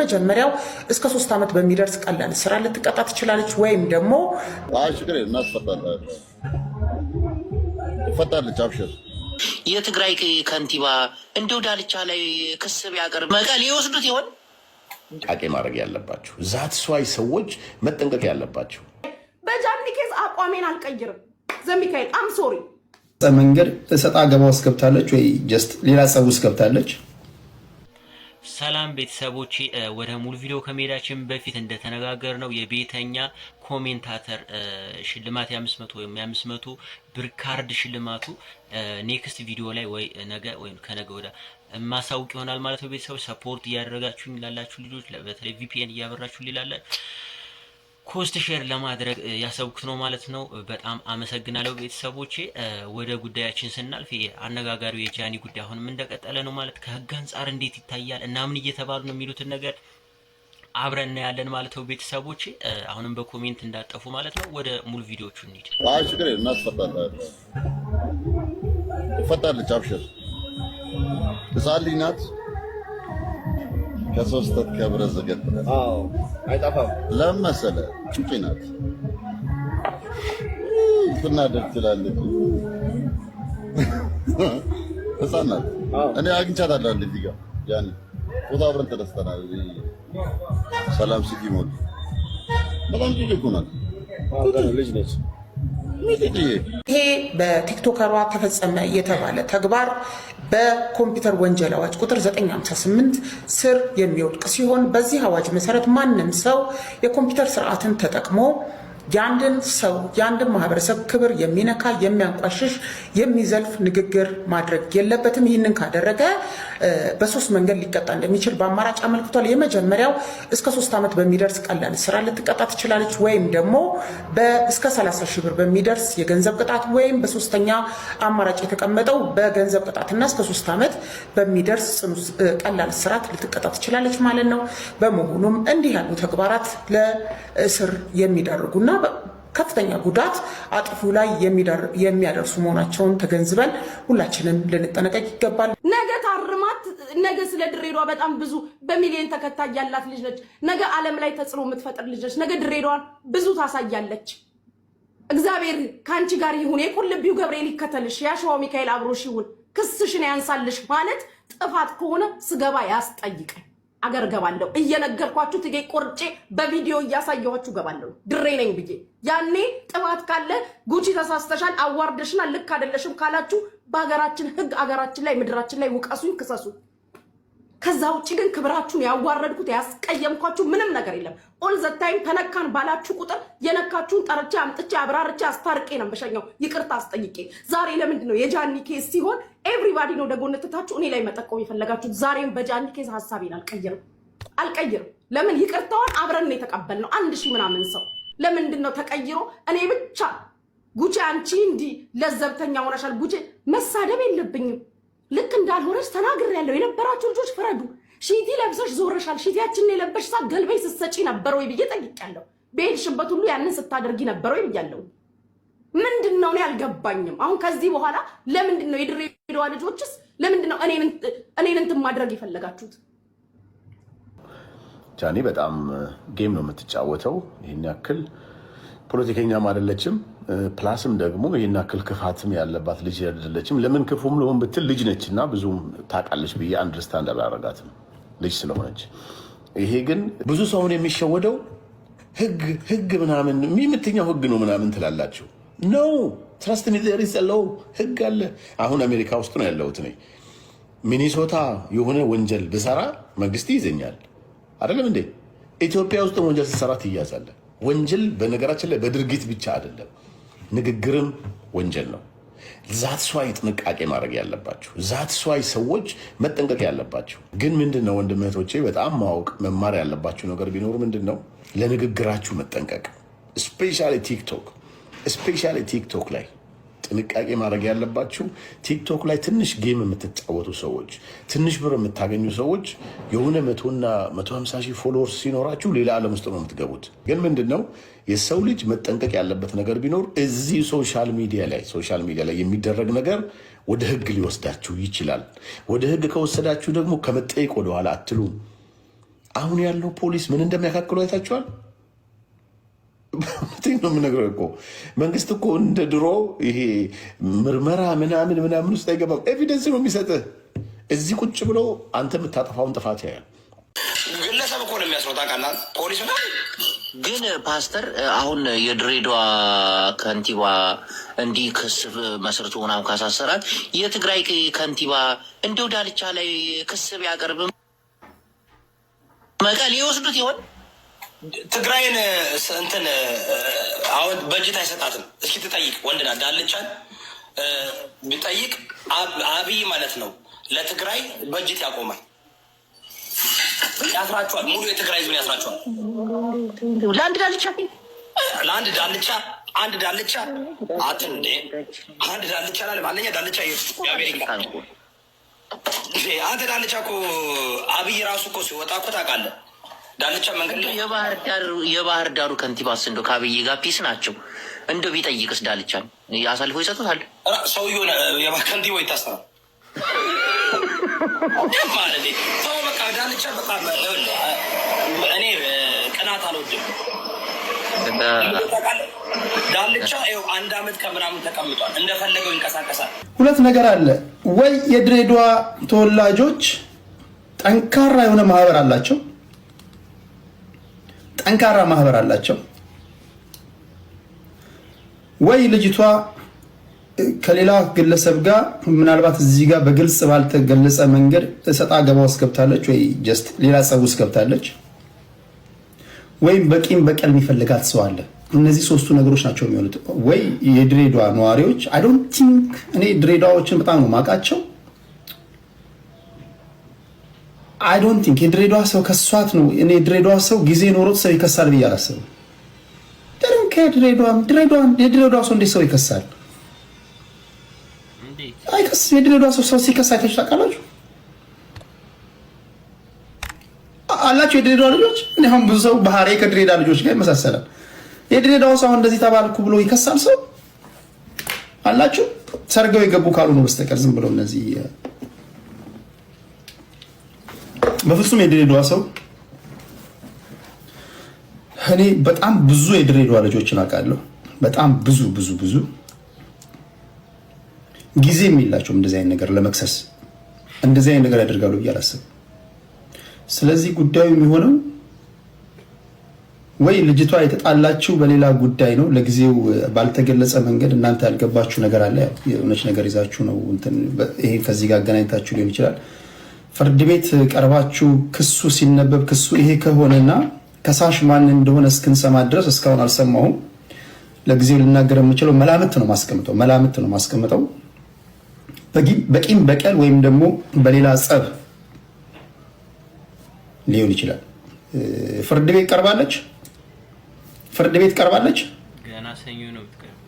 መጀመሪያው እስከ 3 ዓመት በሚደርስ ቀላል ስራ ልትቀጣ ትችላለች ወይም ደግሞ ችግር እናስፈታለን ይፈታለች። አብሽር የትግራይ ከንቲባ እንደው ዳልቻ ላይ ክስ ቢያቀርብ መቀሌ ይወስዱት ይሆን? ቃቄ ማድረግ ያለባችሁ ዛት ስዋይ ሰዎች መጠንቀቅ ያለባችሁ። በጃኒ ኬዝ አቋሜን አልቀይርም። ዘሚካኤል አም ሶሪ መንገድ እሰጣ ገባ ውስጥ ገብታለች ወይ ጀስት ሌላ ጸብ ውስጥ ገብታለች። ሰላም ቤተሰቦች፣ ወደ ሙሉ ቪዲዮ ከመሄዳችን በፊት እንደተነጋገር ነው የቤተኛ ኮሜንታተር ሽልማት የ500 ወይም የ500 ብር ካርድ ሽልማቱ ኔክስት ቪዲዮ ላይ ወይ ነገ ወይም ከነገ ወዲያ ማሳውቅ ይሆናል ማለት ነው። ቤተሰቦች ሰፖርት እያደረጋችሁኝ ላላችሁ ልጆች በተለይ ቪፒኤን እያበራችሁ ላላችሁ ኮስት ሼር ለማድረግ ያሰብኩት ነው ማለት ነው። በጣም አመሰግናለሁ ቤተሰቦቼ። ወደ ጉዳያችን ስናልፍ አነጋጋሪው የጃኒ ጉዳይ አሁንም እንደቀጠለ ነው ማለት ከህግ አንጻር እንዴት ይታያል እና ምን እየተባሉ ነው የሚሉትን ነገር አብረን ያለን ማለት ነው ቤተሰቦቼ። አሁንም በኮሜንት እንዳጠፉ ማለት ነው። ወደ ሙሉ ቪዲዮቹ እንሂድ። ችግር እናስፈታለን ይፈታለች። አብሽር ትሳልኝ ናት ከሶስተት ከብረ ዘገት አይጣፋም ለመሰለ ጭንቂ ናት ትናደድ ትላለች። ህፃናት እኔ አግኝቻታለሁ እዚህ ጋር ጃኒ ፎቶ አብረን ተነስተናል። ሰላም ሲቲ ሞል በጣም ጭንቂ ናት። ልጅ ነች። ይሄ በቲክቶከሯ ተፈጸመ የተባለ ተግባር በኮምፒውተር ወንጀል አዋጅ ቁጥር 958 ስር የሚወድቅ ሲሆን በዚህ አዋጅ መሰረት ማንም ሰው የኮምፒውተር ስርዓትን ተጠቅሞ የአንድን ሰው የአንድን ማህበረሰብ ክብር የሚነካ የሚያንቋሽሽ የሚዘልፍ ንግግር ማድረግ የለበትም። ይህንን ካደረገ በ3 መንገድ ሊቀጣ እንደሚችል በአማራጭ አመልክቷል። የመጀመሪያው እስከ 3 ዓመት በሚደርስ ቀላል ስራ ልትቀጣ ትችላለች ወይም ደግሞ እስከ 30 ሺህ ብር በሚደርስ የገንዘብ ቅጣት ወይም በሶስተኛ አማራጭ የተቀመጠው በገንዘብ ቅጣትና እስከ 3 ዓመት በሚደርስ ቀላል ስራት ልትቀጣ ትችላለች ማለት ነው። በመሆኑም እንዲህ ያሉ ተግባራት ለእስር የሚዳርጉና ከፍተኛ ጉዳት አጥፊው ላይ የሚያደርሱ መሆናቸውን ተገንዝበን ሁላችንም ልንጠነቀቅ ይገባል። ነገ ታርማት ነገ ስለ ድሬዳዋ በጣም ብዙ በሚሊዮን ተከታይ ያላት ልጅ ነች። ነገ ዓለም ላይ ተጽዕኖ የምትፈጥር ልጅ ነች። ነገ ድሬዳዋን ብዙ ታሳያለች። እግዚአብሔር ከአንቺ ጋር ይሁን። የቁልቢው ገብርኤል ይከተልሽ፣ ያሸዋው ሚካኤል አብሮሽ ይሁን፣ ክስሽን ያንሳልሽ ማለት ጥፋት ከሆነ ስገባ ያስጠይቀኝ። አገር ገባለሁ እየነገርኳችሁ ትጌ ቆርጬ በቪዲዮ እያሳየኋችሁ ገባለሁ። ድሬ ነኝ ብዬ ያኔ ጥፋት ካለ ጉቺ ተሳስተሻል፣ አዋርደሽናል፣ ልክ አይደለሽም ካላችሁ በሀገራችን ህግ አገራችን ላይ ምድራችን ላይ ውቀሱኝ፣ ክሰሱ። ከዛ ውጪ ግን ክብራችሁን ያዋረድኩት ያስቀየምኳችሁ ምንም ነገር የለም። ኦል ዘ ታይም ተነካን ባላችሁ ቁጥር የነካችሁን ጠርቼ አምጥቼ አብራርቼ አስታርቄ ነው በሸኛው ይቅርታ አስጠይቄ። ዛሬ ለምንድን ነው የጃኒ ኬስ ሲሆን ኤቭሪባዲ ነው ደጎነታችሁ እኔ ላይ መጠቆም የፈለጋችሁት? ዛሬም በጃኒ ኬስ ሐሳቤን አልቀይርም። ለምን ይቅርታውን አብረን ነው የተቀበልነው 1000 ምናምን ሰው። ለምንድን ነው ተቀይሮ እኔ ብቻ ጉቺ አንቺ እንዲ ለዘብተኛ ሆነሻል? ጉቺ መሳደብ የለብኝም። ልክ እንዳልሆነች ተናግሬያለሁ። የነበራችሁ ልጆች ፍረዱ። ሺቲ ለብሰሽ ዞረሻል። ሺቲያችንን የለበሽ ሳ ገልበይ ስትሰጪ ነበር ወይ ብዬ ጠይቄያለሁ። በሄድሽበት ሁሉ ያንን ስታደርጊ ነበር ወይ ብያለሁ። ምንድን ነው እኔ አልገባኝም። አሁን ከዚህ በኋላ ለምንድን ነው የድሬዳዋ ልጆችስ ለምንድን ነው እኔን እንትን ማድረግ የፈለጋችሁት? ጃኒ በጣም ጌም ነው የምትጫወተው። ይህን ያክል ፖለቲከኛም አይደለችም። ፕላስም ደግሞ ይህን ያክል ክፋትም ያለባት ልጅ አይደለችም። ለምን ክፉም ለሆን ብትል ልጅ ነች እና ብዙም ታውቃለች ብዬ አንደርስታንድ አላደርጋትም ልጅ ስለሆነች። ይሄ ግን ብዙ ሰውን የሚሸወደው ህግ ምናምን የምትኛው ህግ ነው ምናምን ትላላችሁ። ኖ ትረስት ሚ ዜር ኢዝ ሎው ህግ አለ። አሁን አሜሪካ ውስጥ ነው ያለሁት እኔ። ሚኒሶታ የሆነ ወንጀል ብሰራ መንግስት ይዘኛል አይደለም እንዴ? ኢትዮጵያ ውስጥ ወንጀል ስሰራ ትያዛለህ። ወንጀል በነገራችን ላይ በድርጊት ብቻ አይደለም፣ ንግግርም ወንጀል ነው። ዛት ስዋይ ጥንቃቄ ማድረግ ያለባችሁ፣ ዛት ስዋይ ሰዎች መጠንቀቅ ያለባችሁ። ግን ምንድነው ወንድም እህቶቼ በጣም ማወቅ መማር ያለባችሁ ነገር ቢኖር ምንድነው ለንግግራችሁ መጠንቀቅ። ስፔሻሊ ቲክቶክ ላይ ጥንቃቄ ማድረግ ያለባችሁ። ቲክቶክ ላይ ትንሽ ጌም የምትጫወቱ ሰዎች፣ ትንሽ ብር የምታገኙ ሰዎች የሆነ 100 እና 150 ሺህ ፎሎወርስ ሲኖራችሁ ሌላ ዓለም ውስጥ ነው የምትገቡት። ግን ምንድነው የሰው ልጅ መጠንቀቅ ያለበት ነገር ቢኖር እዚህ ሶሻል ሚዲያ ላይ የሚደረግ ነገር ወደ ህግ ሊወስዳችሁ ይችላል። ወደ ህግ ከወሰዳችሁ ደግሞ ከመጠየቅ ወደኋላ አትሉ። አሁን ያለው ፖሊስ ምን እንደሚያካክሉ አይታችኋል? ነው የምነግረው እኮ መንግስት እኮ እንደ ድሮ ይሄ ምርመራ ምናምን ውስጥ አይገባም። ኤቪደንስ ነው የሚሰጥህ። እዚህ ቁጭ ብሎ አንተ የምታጠፋውን ጥፋት ያያል። ግለሰብ እኮ ነው የሚያስረው ታውቃለህ። ፖሊስ ነው ግን ፓስተር፣ አሁን የድሬዳዋ ከንቲባ እንዲህ ክስ መስርቶ ምናምን ካሳሰራት የትግራይ ከንቲባ እንደው ዳልቻ ላይ ክስ ቢያቀርብ መቀሌ ይወስዱት ይሆን? ትግራይን እንትን አሁን በጀት አይሰጣትም። እስኪ ትጠይቅ ወንድና ዳልቻን ቢጠይቅ አብይ ማለት ነው ለትግራይ በጀት ያቆማል። ያስራቸዋል። ሙሉ የትግራይ ዞን ያስራቸዋል። ለአንድ ዳልቻ አንድ ዳልቻ አትንዴ አንድ ዳልቻ ላለ አንደኛ ዳልቻ የአሜሪካ አንተ ዳልቻ እኮ አብይ ራሱ እኮ ሲወጣ እኮ ታውቃለህ። ዳልቻ መንገድ የባህር ዳሩ ከንቲባስ እንደው ከአብይ ጋር ፒስ ናቸው። እንደው ቢጠይቅስ ዳልቻን አሳልፎ ይሰጡታል? ሰውዬው ከንቲባው ይታሰራል ማለት ሰው በቃ ዳልቻ በጣም እኔ ቅናት አልወድም። ዳልቻ ይኸው 1 ዓመት ከምናምን ተቀምጧል። እንደፈለገው ይንቀሳቀሳል። ሁለት ነገር አለ ወይ? የድሬዳዋ ተወላጆች ጠንካራ የሆነ ማህበር አላቸው፣ ጠንካራ ማህበር አላቸው። ወይ ልጅቷ ከሌላ ግለሰብ ጋር ምናልባት እዚህ ጋር በግልጽ ባልተገለጸ መንገድ እሰጣ ገባ ውስጥ ገብታለች፣ ወይ ጀስት ሌላ ጸብ ውስጥ ገብታለች፣ ወይም በቂም በቀል የሚፈልጋት ሰው አለ። እነዚህ ሶስቱ ነገሮች ናቸው የሚሆኑት። ወይ የድሬዳዋ ነዋሪዎች አይ ዶንት ቲንክ እኔ ድሬዳዋዎችን በጣም ነው የማውቃቸው። አይ ዶንት ቲንክ የድሬዳዋ ሰው ከሷት ነው። እኔ የድሬዳዋ ሰው ጊዜ ኖሮት ሰው ይከሳል ብዬ አላስብም። የድሬዳዋ ሰው እንዴት ሰው ይከሳል? አይከስም። የድሬዳዋ ሰው ሲከስ አይታችሁ ታውቃላችሁ? አላችሁ የድሬዳዋ ልጆች? እኔ አሁን ብዙ ሰው ባህሪ ከድሬዳዋ ልጆች ጋር ይመሳሰላል። የድሬዳዋ ሰው እንደዚህ ተባልኩ ብሎ ይከሳል ሰው አላችሁ? ሰርገው የገቡ ካልሆኑ በስተቀር ዝም ብለው እነዚህ በፍጹም የድሬዳዋ ሰው እኔ በጣም ብዙ የድሬዳዋ ልጆችን አውቃለሁ። በጣም ብዙ ጊዜ የሚላቸው እንደዚህ አይነት ነገር ለመክሰስ እንደዚህ አይነት ነገር ያደርጋሉ ብዬ አላስብም። ስለዚህ ጉዳዩ የሚሆነው ወይ ልጅቷ የተጣላችው በሌላ ጉዳይ ነው፣ ለጊዜው ባልተገለጸ መንገድ እናንተ ያልገባችሁ ነገር አለ። የሆነች ነገር ይዛችሁ ነው እንትን ይሄ ከዚህ ጋር አገናኝታችሁ ሊሆን ይችላል። ፍርድ ቤት ቀርባችሁ ክሱ ሲነበብ ክሱ ይሄ ከሆነና ከሳሽ ማን እንደሆነ እስክንሰማ ድረስ እስካሁን አልሰማሁም። ለጊዜው ልናገር የምችለው መላምት ነው ማስቀምጠው በቂም በቀል ወይም ደግሞ በሌላ ጸብ ሊሆን ይችላል። ፍርድ ቤት ቀርባለች። ገና ሰኞ ነው የምትቀርበው።